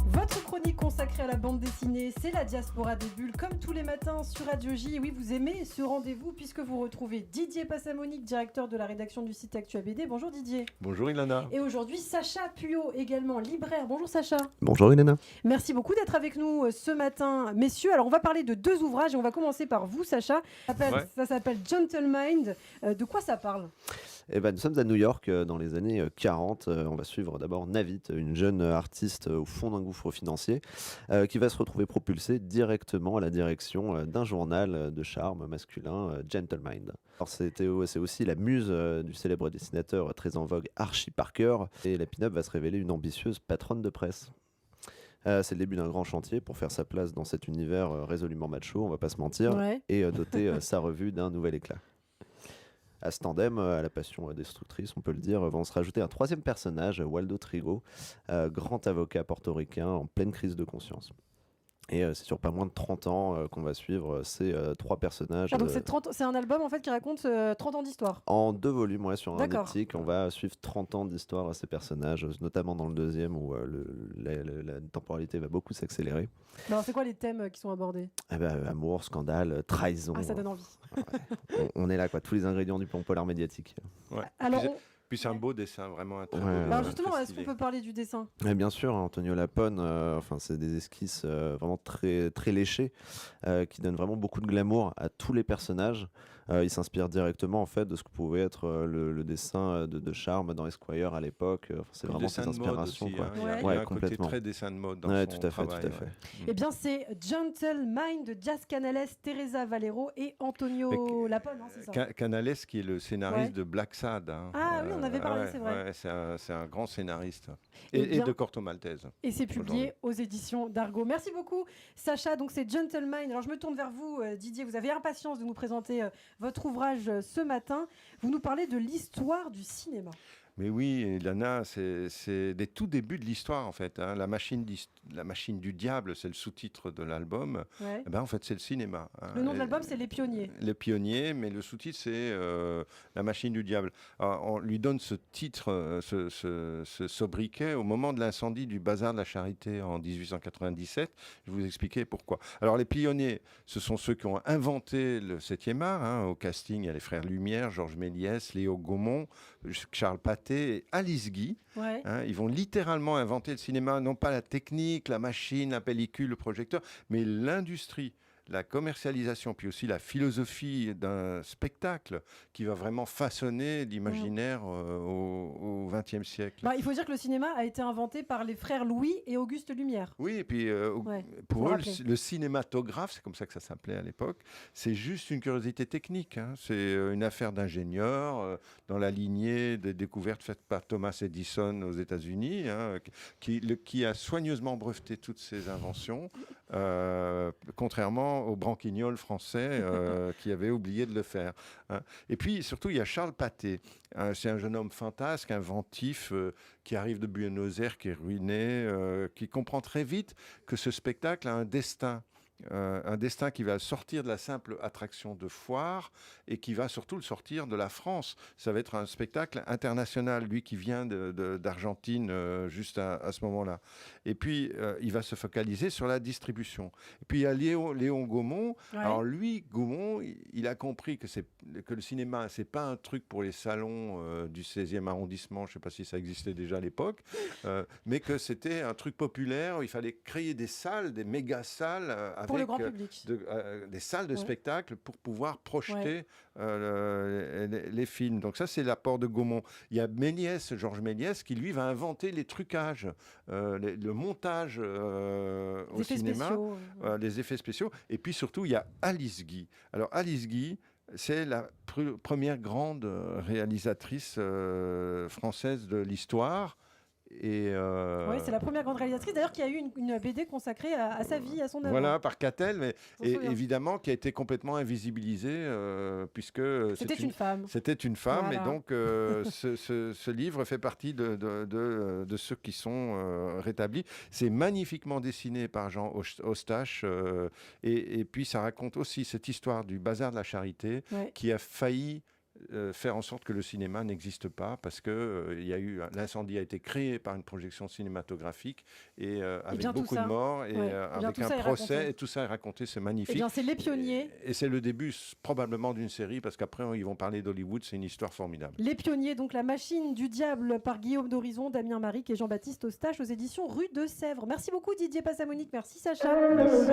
Votre chronique consacrée à la bande dessinée, c'est la Diaspora des Bulles, comme tous les matins sur Radio J. Et oui, vous aimez ce rendez-vous puisque vous retrouvez Didier Passamonique, directeur de la rédaction du site Actua BD. Bonjour Didier. Bonjour Ilana. Et aujourd'hui, Sacha Puyo, également libraire. Bonjour Sacha. Bonjour Ilana. Merci beaucoup d'être avec nous ce matin, messieurs. Alors, on va parler de 2 ouvrages et on va commencer par vous, Sacha. Ça s'appelle Gentle Mind. De quoi ça parle ? Nous sommes à New York dans les années 40. On va suivre d'abord Navit, une jeune artiste au fond d'un gouffre financier qui va se retrouver propulsée directement à la direction d'un journal de charme masculin, Gentle Mind. Alors c'est aussi la muse du célèbre dessinateur très en vogue Archie Parker, et la pin-up va se révéler une ambitieuse patronne de presse. C'est le début d'un grand chantier pour faire sa place dans cet univers résolument macho, on va pas se mentir, et doter sa revue d'un nouvel éclat. À ce tandem, à la passion destructrice, on peut le dire, va se rajouter un troisième personnage, Waldo Trigo, grand avocat portoricain en pleine crise de conscience. Et c'est sur pas moins de 30 ans qu'on va suivre ces 3 personnages. Donc c'est un album en fait qui raconte 30 ans d'histoire. En 2 volumes, sur un diptyque, on va suivre 30 ans d'histoire à ces personnages, notamment dans le deuxième où la temporalité va beaucoup s'accélérer. Alors c'est quoi les thèmes qui sont abordés ? Amour, scandale, trahison. Ah, ça donne envie. On est là, tous les ingrédients du polar médiatique. Ouais. Alors, Puis c'est un beau dessin, vraiment un très beau dessin. Alors justement, est-ce qu'on peut parler du dessin ? Bien sûr, Antonio Lapone, c'est des esquisses vraiment très, très léchées qui donnent vraiment beaucoup de glamour à tous les personnages. Il s'inspire directement en fait de ce que pouvait être le dessin de charme dans Esquire à l'époque. C'est vraiment cette inspiration. Aussi, il y a un côté très dessin de mode dans son travail. Tout à fait. Eh bien, c'est Gentle Mind de Diaz Canales, Teresa Valero et Antonio Lapone, c'est ça. Canales qui est le scénariste de Black Sad. Ah oui, on avait parlé, c'est vrai. C'est un grand scénariste. Et de Corto Maltese. Et c'est publié aux éditions d'Argo. Merci beaucoup, Sacha. Donc c'est Gentle Mind. Alors je me tourne vers vous, Didier. Vous avez impatience de nous présenter votre ouvrage ce matin. Vous nous parlez de l'histoire du cinéma. Mais oui, Ilana, c'est des tout débuts de l'histoire en fait. La machine du diable, c'est le sous-titre de l'album. Ouais. En fait, c'est le cinéma. Le nom de l'album, c'est Les Pionniers. Les Pionniers, mais le sous-titre, c'est La machine du diable. Alors, on lui donne ce titre, ce sobriquet au moment de l'incendie du bazar de la Charité en 1897. Je vais vous expliquer pourquoi. Alors, les Pionniers, ce sont ceux qui ont inventé le 7e art. Au casting, il y a les frères Lumière, Georges Méliès, Léo Gaumont, Charles Pathé et Alice Guy. Ouais. Ils vont littéralement inventer le cinéma, non pas la technique, la machine, la pellicule, le projecteur, mais l'industrie, la commercialisation, puis aussi la philosophie d'un spectacle qui va vraiment façonner l'imaginaire au XXe siècle. Il faut dire que le cinéma a été inventé par les frères Louis et Auguste Lumière. Oui, et puis pour eux, le cinématographe, c'est comme ça que ça s'appelait à l'époque, c'est juste une curiosité technique. C'est une affaire d'ingénieur dans la lignée des découvertes faites par Thomas Edison aux États-Unis, qui a soigneusement breveté toutes ses inventions, contrairement aux branquignoles français qui avaient oublié de le faire. Et puis, surtout, il y a Charles Pathé. C'est un jeune homme fantasque, inventif, qui arrive de Buenos Aires, qui est ruiné, qui comprend très vite que ce spectacle a un destin. Un destin qui va sortir de la simple attraction de foire et qui va surtout le sortir de la France. Ça va être un spectacle international, lui qui vient d'Argentine juste à ce moment-là. Et puis, il va se focaliser sur la distribution. Et puis, il y a Léon Gaumont. Ouais. Alors lui, Gaumont, il a compris que le cinéma, c'est pas un truc pour les salons du 16e arrondissement, je ne sais pas si ça existait déjà à l'époque, mais que c'était un truc populaire. Il fallait créer des salles, des méga salles, pour le grand public. Des salles de spectacle pour pouvoir projeter les films. Donc ça, c'est l'apport de Gaumont. Il y a Georges Méliès, qui lui va inventer les trucages, le montage au cinéma, les effets spéciaux. Et puis surtout, il y a Alice Guy. Alors Alice Guy, c'est la première grande réalisatrice française de l'histoire. Oui, c'est la première grande réalisatrice d'ailleurs qui a eu une BD consacrée à sa vie, à son œuvre. Voilà, par Catel, mais évidemment qui a été complètement invisibilisée puisque c'était une femme. C'était une femme, voilà. Et donc ce livre fait partie de ceux qui sont rétablis. C'est magnifiquement dessiné par Jean Eustache et puis ça raconte aussi cette histoire du bazar de la Charité qui a failli faire en sorte que le cinéma n'existe pas, parce que l'incendie a été créé par une projection cinématographique et avec bien, tout beaucoup ça, de morts et ouais. bien, avec tout un ça est procès, raconté. et tout ça est raconté, c'est Eh magnifique. bien, c'est Les Pionniers. Et c'est le début probablement d'une série, parce qu'après ils vont parler d'Hollywood, c'est une histoire formidable. Les Pionniers, donc La Machine du Diable par Guillaume d'Horizon, Damien Maric et Jean-Baptiste Eustache aux éditions Rue de Sèvres. Merci beaucoup Didier Passamonique, merci Sacha. Merci.